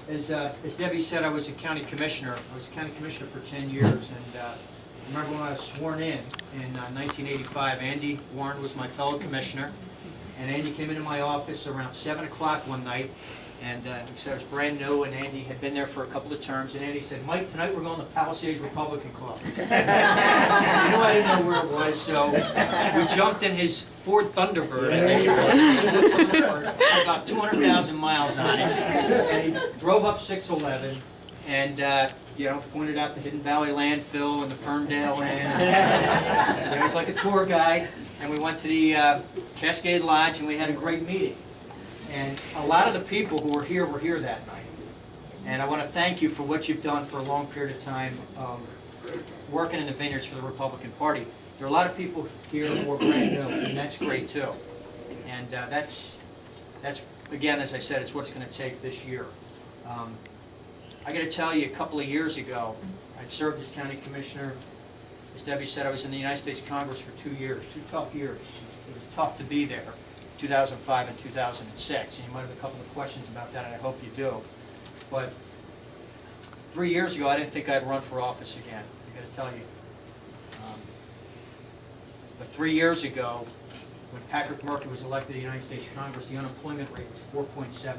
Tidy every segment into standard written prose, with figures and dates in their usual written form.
As Debbie said, I was a county commissioner. I was county commissioner for 10 years, and I remember when I was sworn in 1985, Andy Warren was my fellow commissioner, and Andy came into my office around 7 o'clock one night, and he said I was brand new, and Andy had been there for a couple of terms, and Andy said, "Mike, tonight we're going to Palisades Republican Club." I knew I didn't know where it was, so we jumped in his Ford Thunderbird, I think it was, about 200,000 miles on it, and he drove up 611, and pointed out the Hidden Valley landfill and the Ferndale land. He was like a tour guide, and we went to the Cascade Lodge, and we had a great meeting. And a lot of the people who were here that night. And I want to thank you for what you've done for a long period of time working in the vineyards for the Republican Party. There are a lot of people here who are brand new, and that's great too. And that's again, as I said, it's what it's going to take this year. I got to tell you, a couple of years ago, I'd served as county commissioner. As Debbie said, I was in the United States Congress for 2 years, 2 tough years. It was tough to be there. 2005 and 2006, and you might have a couple of questions about that, and I hope you do. But 3 years ago, I didn't think I'd run for office again, I got to tell you. But 3 years ago, when Patrick Murphy was elected to the United States Congress, the unemployment rate was 4.7%.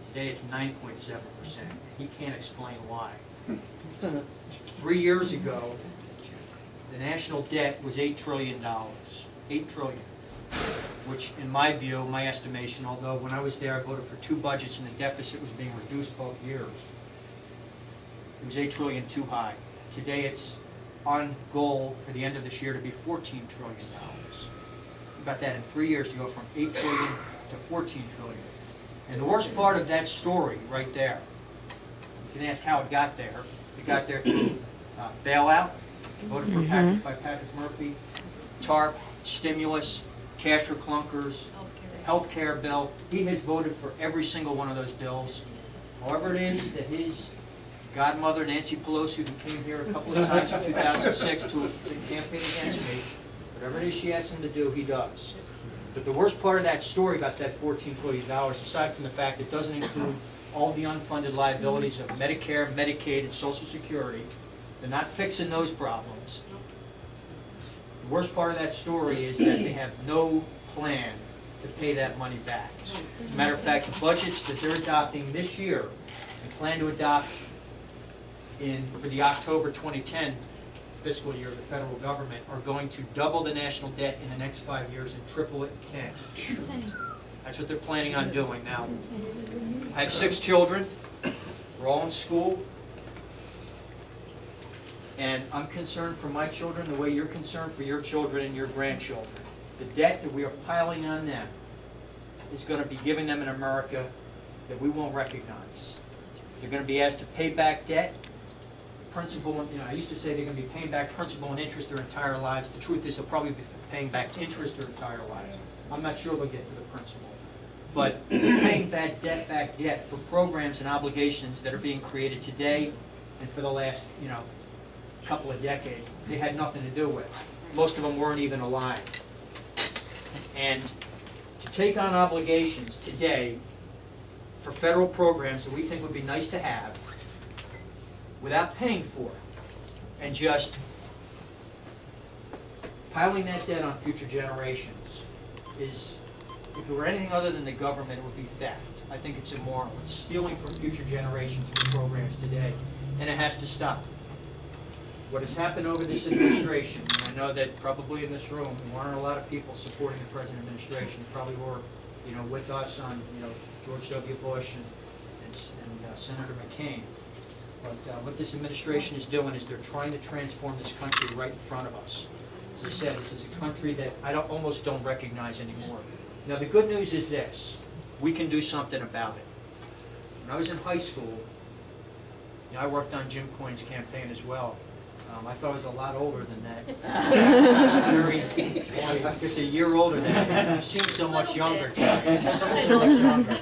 Today it's 9.7%. He can't explain why. 3 years ago, the national debt was $8 trillion. $8 trillion. Which, in my view, my estimation, although when I was there I voted for 2 budgets and the deficit was being reduced both years, it was $8 trillion too high. Today it's on goal for the end of this year to be $14 trillion. About that in 3 years to go from $8 trillion to $14 trillion. And the worst part of that story right there, you can ask how it got there. It got there through bailout, voted for by Patrick Murphy, TARP, stimulus, cash for clunkers, health care bill. He has voted for every single one of those bills. However it is that his godmother, Nancy Pelosi, who came here a couple of times in 2006 to campaign against me, whatever it is she asks him to do, he does. But the worst part of that story about that $14 trillion, aside from the fact it doesn't include all the unfunded liabilities of Medicare, Medicaid, and Social Security, they're not fixing those problems. The worst part of that story is that they have no plan to pay that money back. As a matter of fact, the budgets that they're adopting this year and plan to adopt for the October 2010 fiscal year of the federal government are going to double the national debt in the next 5 years and triple it in 10. That's what they're planning on doing. Now, I have 6 children. We're all in school. And I'm concerned for my children the way you're concerned for your children and your grandchildren. The debt that we are piling on them is going to be giving them an America that we won't recognize. They're going to be asked to pay back debt, principal. I used to say they're going to be paying back principal and interest their entire lives. The truth is they'll probably be paying back interest their entire lives. I'm not sure they'll get to the principal. But paying back debt for programs and obligations that are being created today and for the last, couple of decades, they had nothing to do with. Most of them weren't even alive. And to take on obligations today for federal programs that we think would be nice to have without paying for it and just piling that debt on future generations is, if it were anything other than the government, it would be theft. I think it's immoral. It's stealing from future generations for programs today, and it has to stop. What has happened over this administration, and I know that probably in this room there aren't a lot of people supporting the present administration. Probably were, with us on, George W. Bush and Senator McCain. But what this administration is doing is they're trying to transform this country right in front of us. As I said, this is a country that I almost don't recognize anymore. Now the good news is this: we can do something about it. When I was in high school, I worked on Jim Coyne's campaign as well. I thought I was a lot older than that. I guess a year older than that. You seem so much younger, Tom. You seem so much younger.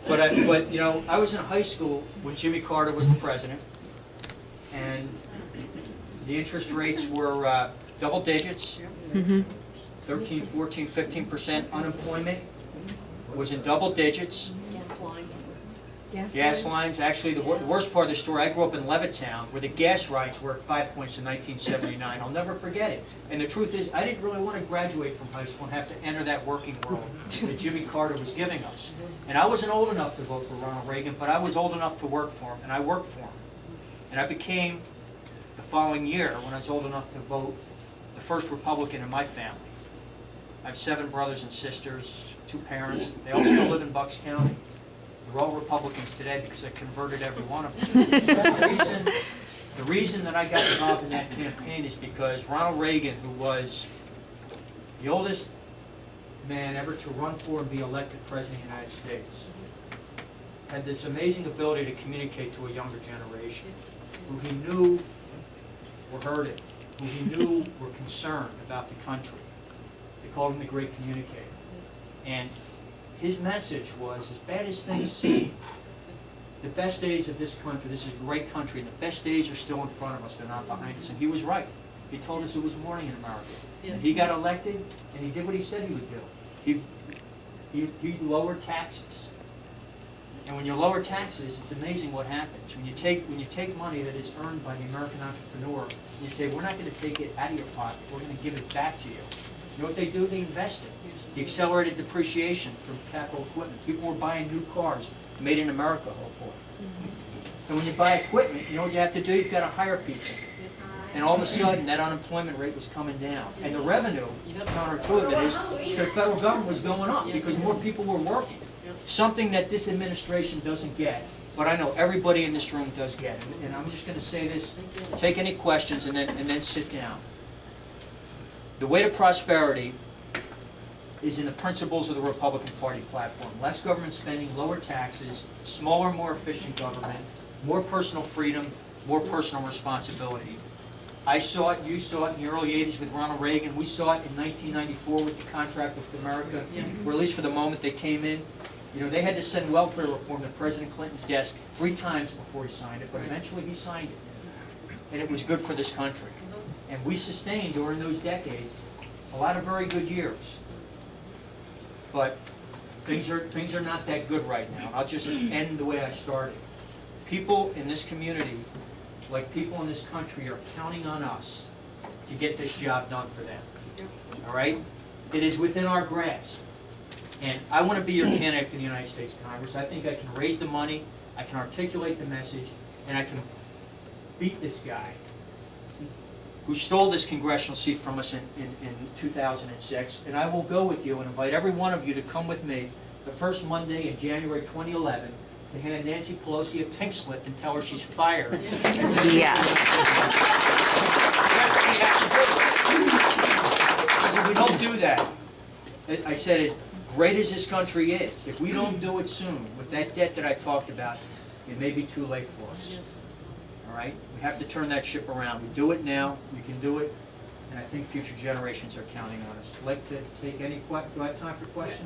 But I was in high school when Jimmy Carter was the president, and the interest rates were double digits. 13, 14, 15% unemployment was in double digits. Gas lines. Actually, the worst part of the story, I grew up in Levittown, where the gas rights were at 5 points in 1979. I'll never forget it. And the truth is, I didn't really want to graduate from high school and have to enter that working world that Jimmy Carter was giving us. And I wasn't old enough to vote for Ronald Reagan, but I was old enough to work for him, and I worked for him. And I became, the following year, when I was old enough to vote, the first Republican in my family. I have 7 brothers and sisters, 2 parents. They all still live in Bucks County. They're all Republicans today because I converted every one of them. The reason that I got involved in that campaign is because Ronald Reagan, who was the oldest man ever to run for and be elected President of the United States, had this amazing ability to communicate to a younger generation who he knew were hurting, who he knew were concerned about the country. They called him the great communicator. And his message was, as bad as things seem, the best days of this country, this is a great country, and the best days are still in front of us, they're not behind us. And he was right. He told us it was morning in America. And he got elected, and he did what he said he would do. He lowered taxes. And when you lower taxes, it's amazing what happens. When you take money that is earned by the American entrepreneur, you say, we're not going to take it out of your pocket, we're going to give it back to you. You know what they do? They invest it. The accelerated depreciation from capital equipment. People were buying new cars, made in America, hopefully. And when you buy equipment, you know what you have to do? You've got to hire people. And all of a sudden, that unemployment rate was coming down. And the revenue, counterintuitive, is the federal government was going up because more people were working. Something that this administration doesn't get, but I know everybody in this room does get. And I'm just going to say this, take any questions and then sit down. The way to prosperity is in the principles of the Republican Party platform. Less government spending, lower taxes, smaller, more efficient government, more personal freedom, more personal responsibility. I saw it, you saw it in the early 80s with Ronald Reagan. We saw it in 1994 with the contract with America, where at least for the moment they came in. You know, they had to send welfare reform to President Clinton's desk 3 times before he signed it, but eventually he signed it. And it was good for this country. And we sustained during those decades a lot of very good years. But things are not that good right now. I'll just end the way I started. People in this community, like people in this country, are counting on us to get this job done for them. All right? It is within our grasp. And I want to be your candidate for the United States Congress. I think I can raise the money, I can articulate the message, and I can beat this guy who stole this congressional seat from us in 2006. And I will go with you and invite every one of you to come with me the first Monday in January 2011 to hand Nancy Pelosi a pink slip and tell her she's fired. Yes. That's what we have to do. Because if we don't do that, I said, as great as this country is, if we don't do it soon, with that debt that I talked about, it may be too late for us. All right? We have to turn that ship around. We do it now. We can do it. And I think future generations are counting on us. I'd like to take any questions. Do I have time for questions?